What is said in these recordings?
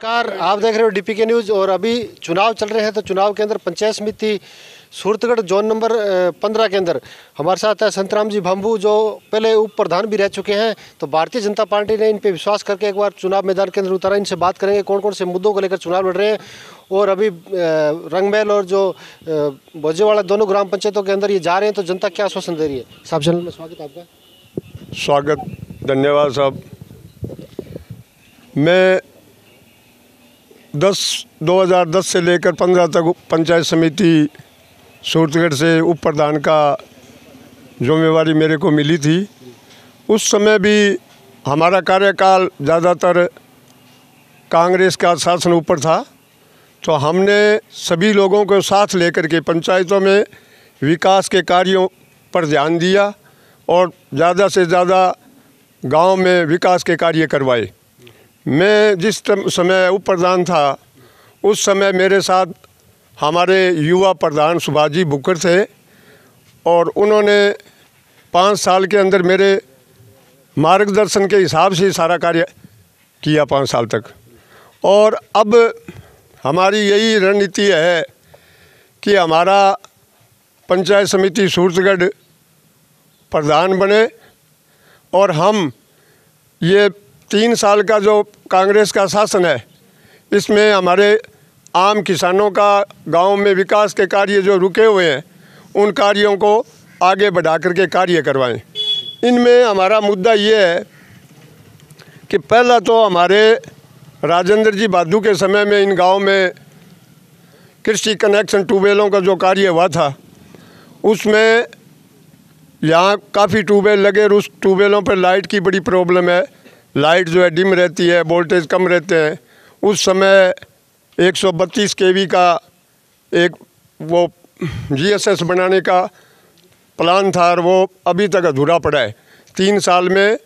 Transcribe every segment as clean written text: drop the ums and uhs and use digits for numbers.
नमस्कार, आप देख रहे हो डीपीके न्यूज़। और अभी चुनाव चल रहे हैं तो चुनाव के अंदर पंचायत समिति सूरतगढ़ जोन नंबर 15 के अंदर हमारे साथ है संतराम जी भांबू, जो पहले उप प्रधान भी रह चुके हैं। तो भारतीय जनता पार्टी ने इन पे विश्वास करके एक बार चुनाव मैदान के अंदर उतारा। इनसे बात करेंगे कौन कौन से मुद्दों को लेकर चुनाव लड़ रहे हैं। और अभी रंगमहल और जो भोजेवाड़ा दोनों ग्राम पंचायतों के अंदर ये जा रहे हैं तो जनता क्या आश्वासन दे रही है। साहब चैनल में स्वागत आपका। स्वागत, धन्यवाद साहब। मैं 2010 से लेकर 15 तक पंचायत समिति सूरतगढ़ से उप प्रधान का जिम्मेवारी मेरे को मिली थी। उस समय भी हमारा कार्यकाल ज़्यादातर कांग्रेस का शासन ऊपर था, तो हमने सभी लोगों को साथ लेकर के पंचायतों में विकास के कार्यों पर ध्यान दिया और ज़्यादा से ज़्यादा गांव में विकास के कार्य करवाए। मैं जिस समय उप प्रधान था उस समय मेरे साथ हमारे युवा प्रधान सुभाष जी बुकर थे और उन्होंने 5 साल के अंदर मेरे मार्गदर्शन के हिसाब से सारा कार्य किया 5 साल तक। और अब हमारी यही रणनीति है कि हमारा पंचायत समिति सूरतगढ़ प्रधान बने और हम ये 3 साल का जो कांग्रेस का शासन है इसमें हमारे आम किसानों का गांव में विकास के कार्य जो रुके हुए हैं उन कार्यों को आगे बढ़ा करके कार्य करवाएं। इनमें हमारा मुद्दा ये है कि पहला तो हमारे राजेंद्र जी बादू के समय में इन गांव में कृषि कनेक्शन ट्यूबवेलों का जो कार्य हुआ था उसमें यहाँ काफ़ी ट्यूबवेल लगे और उस ट्यूबवेलों पर लाइट की बड़ी प्रॉब्लम है। लाइट जो है डिम रहती है, वोल्टेज कम रहते हैं। उस समय 132 केवी का एक वो जीएसएस बनाने का प्लान था और वो अभी तक अधूरा पड़ा है। 3 साल में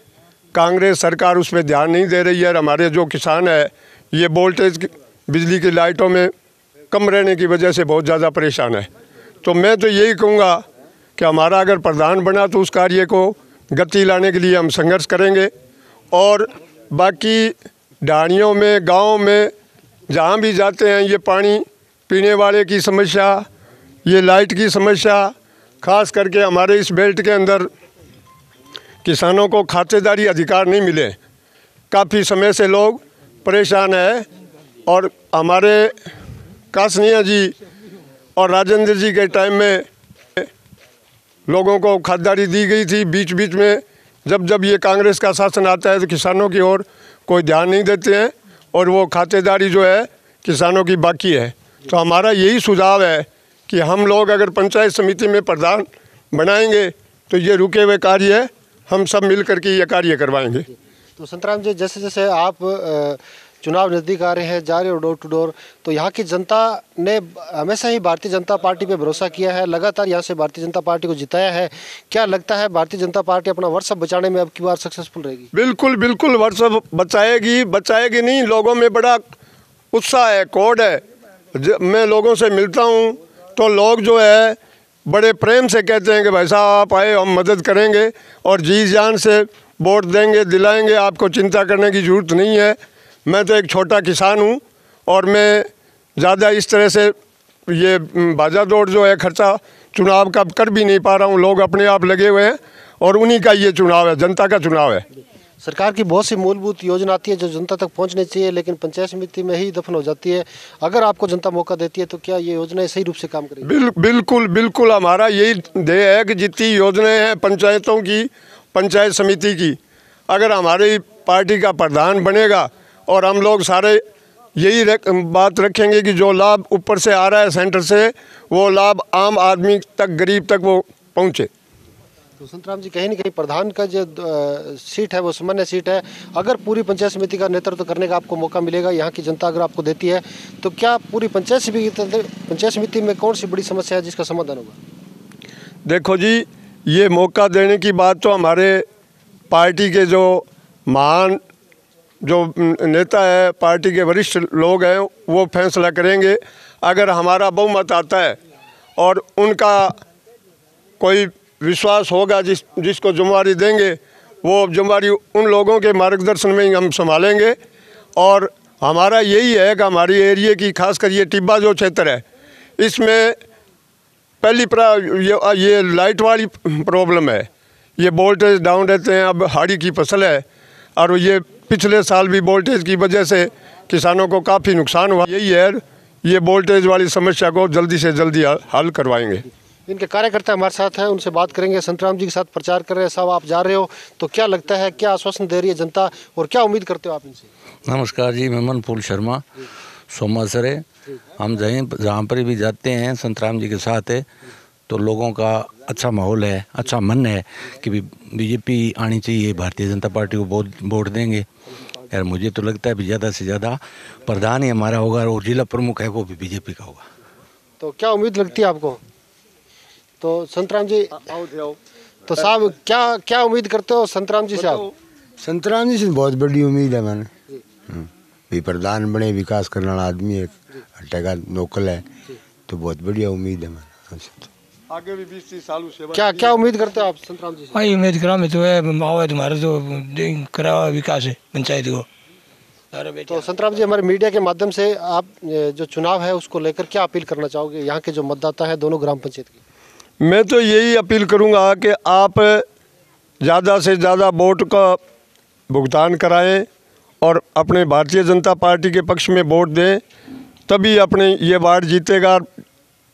कांग्रेस सरकार उस पर ध्यान नहीं दे रही है और हमारे जो किसान है ये वोल्टेज बिजली की लाइटों में कम रहने की वजह से बहुत ज़्यादा परेशान है। तो मैं तो यही कहूँगा कि हमारा अगर प्रधान बना तो उस कार्य को गति लाने के लिए हम संघर्ष करेंगे। और बाकी ढाणियों में, गांव में जहाँ भी जाते हैं ये पानी पीने वाले की समस्या, ये लाइट की समस्या, खास करके हमारे इस बेल्ट के अंदर किसानों को खातेदारी अधिकार नहीं मिले। काफ़ी समय से लोग परेशान हैं और हमारे कासनिया जी और राजेंद्र जी के टाइम में लोगों को खातेदारी दी गई थी। बीच बीच में जब ये कांग्रेस का शासन आता है तो किसानों की ओर कोई ध्यान नहीं देते हैं और वो खातेदारी जो है किसानों की बाकी है। तो हमारा यही सुझाव है कि हम लोग अगर पंचायत समिति में प्रधान बनाएंगे तो ये रुके हुए कार्य हम सब मिल करके ये कार्य करवाएंगे। तो संतराम जी, जैसे जैसे आप चुनाव नज़दीक आ रहे हैं, जा रहे हो डोर टू डोर, तो यहाँ की जनता ने हमेशा ही भारतीय जनता पार्टी पे भरोसा किया है, लगातार यहाँ से भारतीय जनता पार्टी को जिताया है। क्या लगता है भारतीय जनता पार्टी अपना वर्चस्व बचाने में अब की बार सक्सेसफुल रहेगी? बिल्कुल बिल्कुल वर्चस्व बचाएगी नहीं। लोगों में बड़ा उत्साह है, कोड है। मैं लोगों से मिलता हूँ तो लोग जो है बड़े प्रेम से कहते हैं कि भाई साहब आप आए, हम मदद करेंगे और जी जान से वोट देंगे, दिलाएंगे, आपको चिंता करने की ज़रूरत नहीं है। मैं तो एक छोटा किसान हूँ और मैं ज़्यादा इस तरह से ये भाजा दौड़ जो है खर्चा चुनाव का कर भी नहीं पा रहा हूँ। लोग अपने आप लगे हुए हैं और उन्हीं का ये चुनाव है, जनता का चुनाव है। सरकार की बहुत सी मूलभूत योजना आती है जो जनता तक पहुंचनी चाहिए, लेकिन पंचायत समिति में ही दफन हो जाती है। अगर आपको जनता मौका देती है तो क्या ये योजनाएं सही रूप से काम करेंगी? बिल्कुल बिल्कुल हमारा यही ध्येय है कि जितनी योजनाएं हैं पंचायतों की, पंचायत समिति की, अगर हमारी पार्टी का प्रधान बनेगा और हम लोग सारे यही बात रखेंगे कि जो लाभ ऊपर से आ रहा है सेंटर से वो लाभ आम आदमी तक, गरीब तक वो पहुँचे। तो संतराम जी, कहीं ना कहीं प्रधान का जो सीट है वो सामान्य सीट है। अगर पूरी पंचायत समिति का नेतृत्व करने का आपको मौका मिलेगा, यहाँ की जनता अगर आपको देती है, तो क्या पूरी पंचायत समिति में कौन सी बड़ी समस्या है जिसका समाधान होगा? देखो जी, ये मौका देने की बात तो हमारे पार्टी के जो महान जो नेता है, पार्टी के वरिष्ठ लोग हैं, वो फैसला करेंगे। अगर हमारा बहुमत आता है और उनका कोई विश्वास होगा जिसको जिम्मेवारी देंगे, वो जिम्मेवारी उन लोगों के मार्गदर्शन में ही हम संभालेंगे। और हमारा यही है कि हमारी एरिया की खासकर ये टिब्बा जो क्षेत्र है, इसमें पहली ये लाइट वाली प्रॉब्लम है। ये वोल्टेज डाउन रहते हैं। अब हाड़ी की फसल है और ये पिछले साल भी वोल्टेज की वजह से किसानों को काफ़ी नुकसान हुआ। यही है, ये वोल्टेज वाली समस्या को जल्दी से जल्दी हल करवाएंगे। इनके कार्यकर्ता हमारे साथ हैं, उनसे बात करेंगे। संतराम जी के साथ प्रचार कर रहे हैं। साहब, आप जा रहे हो तो क्या लगता है, क्या आश्वासन दे रही है जनता और क्या उम्मीद करते हो आप इनसे? नमस्कार जी, मैं मनफूल शर्मा सोमासर है। हम जहाँ पर भी जाते हैं संतराम जी के साथ है तो लोगों का अच्छा माहौल है, अच्छा मन है कि बीजेपी आनी चाहिए, भारतीय जनता पार्टी को वोट देंगे। यार मुझे तो लगता है भी ज़्यादा से ज़्यादा प्रधान ही हमारा होगा और जिला प्रमुख है वो भी बीजेपी का होगा। तो क्या उम्मीद लगती है आपको? तो संतराम जी, तो साहब क्या क्या उम्मीद करते हो संतराम जी से आप? संतराम जी से बहुत बड़ी उम्मीद है मैंने। भी प्रधान बने, विकास करने वाला आदमी है, अट्टे का नौकल है, तो बहुत बढ़िया उम्मीद है मैंने। आगे भी 20-30 साल सेवा। क्या क्या उम्मीद करते हो आप संतराम जी से? भाई उम्मीद करा मैं तो है माओ है तुम्हारा जो करा हुआ विकास है पंचायत को। तो संतराम जी, हमारे मीडिया के माध्यम से आप जो चुनाव है उसको लेकर क्या अपील करना चाहोगे यहाँ के जो मतदाता है दोनों ग्राम पंचायत की? मैं तो यही अपील करूंगा कि आप ज़्यादा से ज़्यादा वोट का भुगतान कराएं और अपने भारतीय जनता पार्टी के पक्ष में वोट दें, तभी अपने ये वार्ड जीतेगा।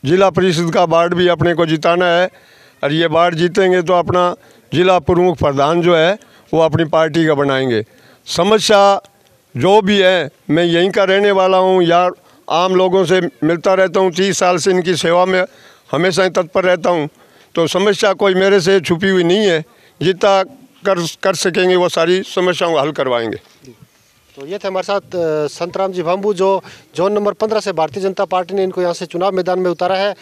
जिला परिषद का वार्ड भी अपने को जिताना है और ये वार्ड जीतेंगे तो अपना जिला प्रमुख प्रधान जो है वो अपनी पार्टी का बनाएंगे। समस्या जो भी है, मैं यहीं का रहने वाला हूँ, यार आम लोगों से मिलता रहता हूँ, 30 साल से इनकी सेवा में हमेशा ही तत्पर रहता हूँ, तो समस्या कोई मेरे से छुपी हुई नहीं है। जितना कर सकेंगे वो सारी समस्याओं को हल करवाएंगे। तो ये थे हमारे साथ संतराम जी भाम्बू, जो जोन नंबर 15 से भारतीय जनता पार्टी ने इनको यहाँ से चुनाव मैदान में उतारा है।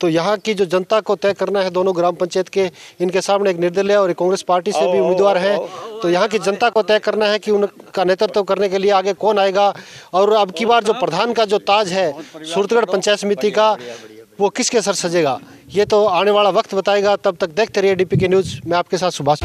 तो यहाँ की जो जनता को तय करना है दोनों ग्राम पंचायत के, इनके सामने एक निर्दलीय और एक कांग्रेस पार्टी से भी उम्मीदवार हैं। तो यहाँ की जनता को तय करना है कि उनका नेतृत्व करने के लिए आगे कौन आएगा और अब की बार जो प्रधान का जो ताज है सूरतगढ़ पंचायत समिति का, वो किसके सर सजेगा, ये तो आने वाला वक्त बताएगा। तब तक देखते रहिए DPK न्यूज़। मैं आपके साथ सुभाष।